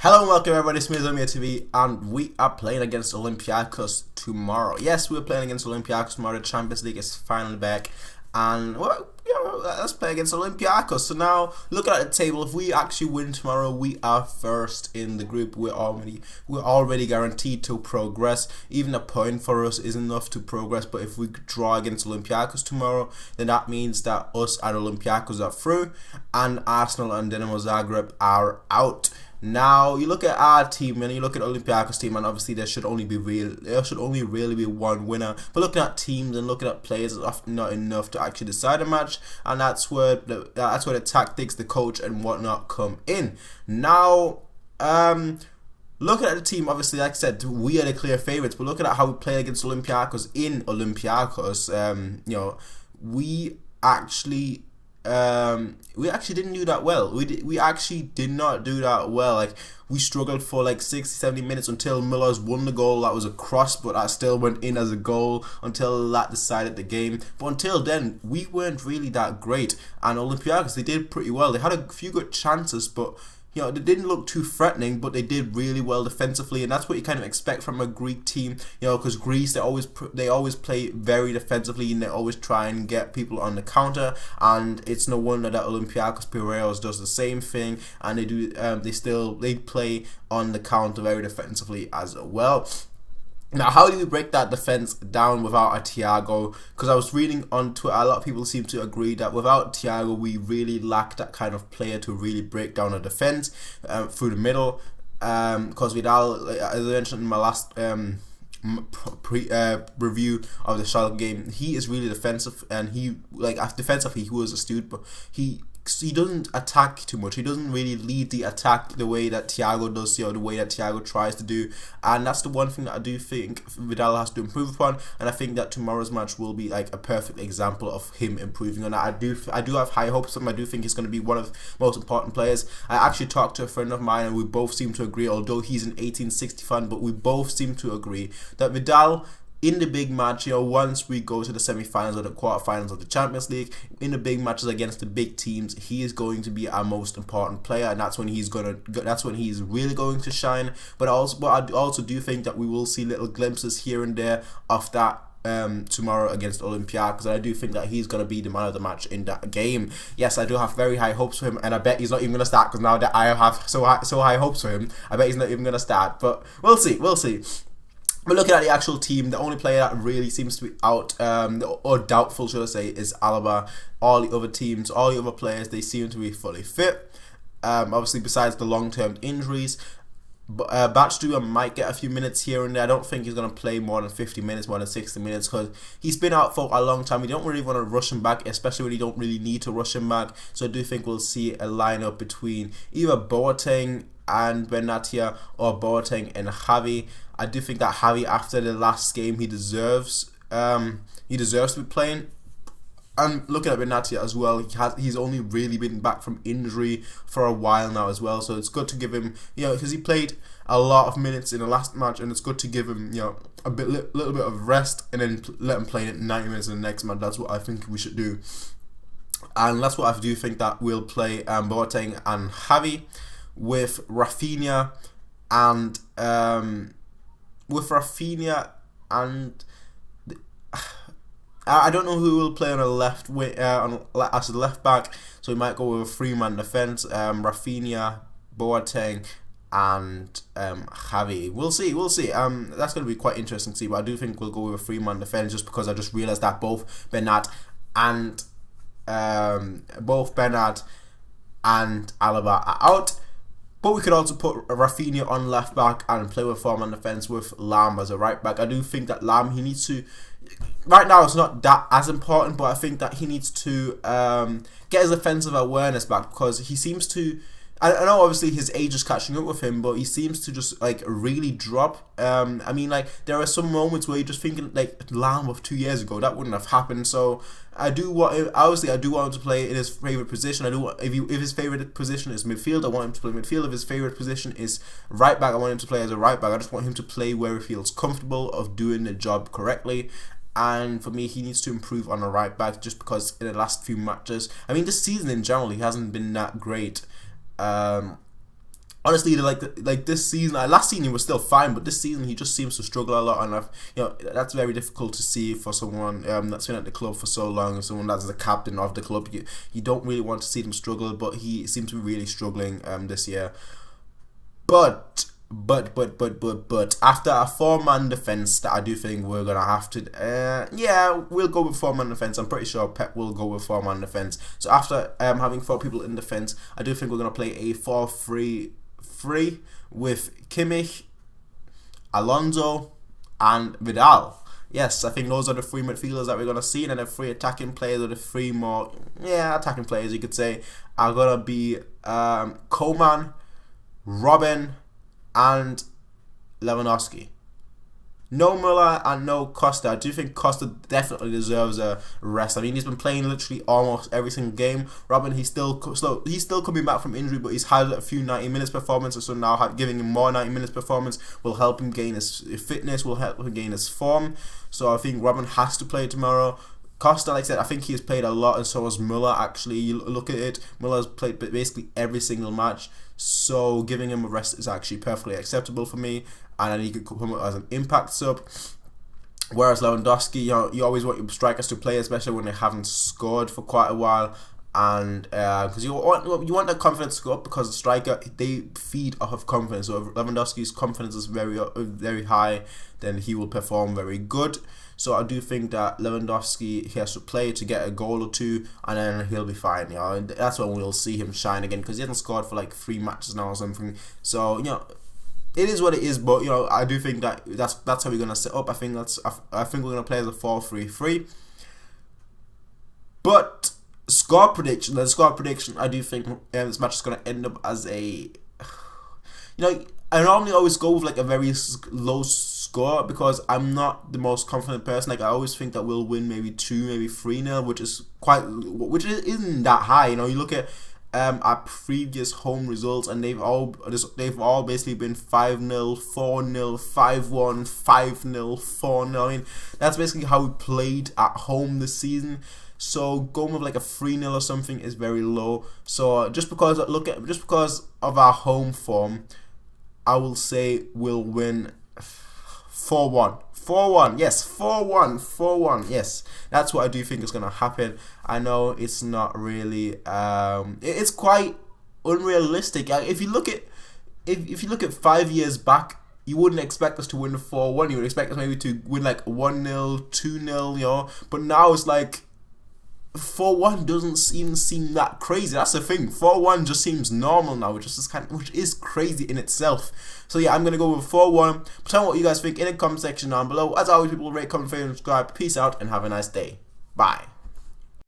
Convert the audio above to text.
Hello and welcome everybody, it's me, TV, and we are playing against Olympiacos tomorrow. Yes, we're playing against Olympiacos tomorrow. The Champions League is finally back, and well, let's play against Olympiacos. So now, looking at the table, if we actually win tomorrow, we are first in the group. We're already guaranteed to progress. Even a point for us is enough to progress, but if we draw against Olympiacos tomorrow, then that means that us and Olympiacos are through, and Arsenal and Dinamo Zagreb are out. Now you look at our team and you look at Olympiacos team, and obviously there should only really be one winner. But looking at teams and looking at players is often not enough to actually decide a match, and that's where the tactics, the coach, and whatnot come in. Now, looking at the team, obviously, like I said, we are the clear favourites. But looking at how we play against Olympiacos in Olympiacos, we actually didn't do that well. We actually did not do that well. Like, we struggled for like 60-70 minutes until Miller's won the goal. That was a cross, but that still went in as a goal until that decided the game. But until then, we weren't really that great. And Olympiacos, they did pretty well. They had a few good chances, but they didn't look too threatening, but they did really well defensively, and that's what you kind of expect from a Greek team. Because Greece, they always play very defensively, and they always try and get people on the counter. And it's no wonder that Olympiacos Piraeus does the same thing, and they play on the counter very defensively as well. Now, how do you break that defense down without a Thiago? Because I was reading on Twitter, a lot of people seem to agree that without Thiago, we really lack that kind of player to really break down a defense through the middle. Because Vidal, as I mentioned in my last review of the Schalke game, he is really defensive, and defensively he was astute, but he doesn't attack too much. He doesn't really lead the attack the way that Thiago does, the way that Thiago tries to do. And that's the one thing that I do think Vidal has to improve upon. And I think that tomorrow's match will be like a perfect example of him improving on that. I do have high hopes for him. I do think he's going to be one of the most important players. I actually talked to a friend of mine, and we both seem to agree, although he's an 1860 fan, but we both seem to agree that Vidal, in the big match, once we go to the semi-finals or the quarter-finals of the Champions League, in the big matches against the big teams, he is going to be our most important player, and that's when he's really going to shine. But I also do think that we will see little glimpses here and there of that tomorrow against Olympiacos, and I do think that he's going to be the man of the match in that game. Yes, I do have very high hopes for him, and I bet he's not even going to start, because now that I have so high hopes for him, I bet he's not even going to start. But we'll see. But looking at the actual team, the only player that really seems to be out, or doubtful, should I say, is Alaba. All the other players, they seem to be fully fit. Obviously, besides the long-term injuries. But Batchduer might get a few minutes here and there. I don't think he's going to play more than 50 minutes, more than 60 minutes, because he's been out for a long time. We don't really want to rush him back, especially when you don't really need to rush him back. So I do think we'll see a lineup between either Boateng and Benatia, or Boateng and Javi. I do think that Javi, after the last game, he deserves to be playing. And looking at Benatia as well, he's only really been back from injury for a while now as well. So it's good to give him, because he played a lot of minutes in the last match, and it's good to give him, a little bit of rest, and then let him play 90 minutes in the next match. That's what I think we should do, and that's what I do think that we'll play Boateng and Javi with Rafinha and I don't know who will play on the left as the left back, so we might go with a three-man defense. Rafinha, Boateng, and Javi. We'll see. That's going to be quite interesting to see, but I do think we'll go with a three-man defense, just because I just realised that both Bernat and Alaba are out. But we could also put Rafinha on left back and play with four-man defense with Lam as a right back. I do think that Lam, he needs to, right now it's not that as important, but I think that he needs to get his offensive awareness back, because he seems to, I know obviously his age is catching up with him, but he seems to just really drop. I mean, there are some moments where you're just thinking, Lam of 2 years ago, that wouldn't have happened. So I do want him to play in his favorite position. If his favorite position is midfield, I want him to play midfield. If his favorite position is right back, I want him to play as a right back. I just want him to play where he feels comfortable of doing the job correctly. And for me, he needs to improve on the right back, just because in the last few matches, I mean, this season in general, he hasn't been that great. honestly, like this season, last season he was still fine, but this season he just seems to struggle a lot, and that's very difficult to see for someone that's been at the club for so long, and someone that's the captain of the club. You don't really want to see them struggle, but he seems to be really struggling this year. But after a 4-man defense, that I do think we're gonna have to, we'll go with 4-man defense. I'm pretty sure Pep will go with 4-man defense. So after having 4 people in defense, I do think we're gonna play a 4-3-3 with Kimmich, Alonso, and Vidal. Yes, I think those are the 3 midfielders that we're gonna see, and then the 3 attacking players, or the 3 more attacking players you could say, are gonna be Coman, Robin, and Lewandowski. No Muller and no Costa. I do think Costa definitely deserves a rest. I mean, he's been playing literally almost every single game. Robin, he's still coming back from injury, but he's had a few 90 minutes performances, so now giving him more 90 minutes performance will help him gain his fitness, will help him gain his form. So I think Robin has to play tomorrow. Costa, like I said, I think he's played a lot, and so has Muller. Actually, you look at it, Muller's played basically every single match, so giving him a rest is actually perfectly acceptable for me, and then he could come as an impact sub. Whereas Lewandowski, you always want your strikers to play, especially when they haven't scored for quite a while, and because you want that confidence to go up, because the striker, they feed off of confidence. So if Lewandowski's confidence is very high, then he will perform very good. So I do think that Lewandowski, he has to play to get a goal or 2, and then he'll be fine. That's when we'll see him shine again, because he hasn't scored for like 3 matches now or something. So it is what it is. But I do think that that's how we're gonna set up. I think we're gonna play as a 4-3-3. But score prediction. I do think this match is gonna end up as a. I normally always go with like a very low score, because I'm not the most confident person. Like, I always think that we'll win maybe 2, maybe 3-0, which isn't that high. You look at our previous home results, and they've all basically been 5-0, 4-0, 5-1, 5-0, 4-0. I mean, that's basically how we played at home this season. So going with like a 3-0 or something is very low. So just because of our home form, I will say we'll win 4-1. 4-1, yes, 4-1, yes. That's what I do think is going to happen. I know it's not really, it's quite unrealistic. If you look at 5 years back, you wouldn't expect us to win 4-1. You would expect us maybe to win like 1-0, 2-0, But now it's like 4-1 doesn't even seem that crazy. That's the thing. 4-1 just seems normal now, which is crazy in itself. So yeah, I'm gonna go with 4-1. Tell me what you guys think in the comment section down below. As always, people, rate, comment, favorite, subscribe. Peace out and have a nice day. Bye.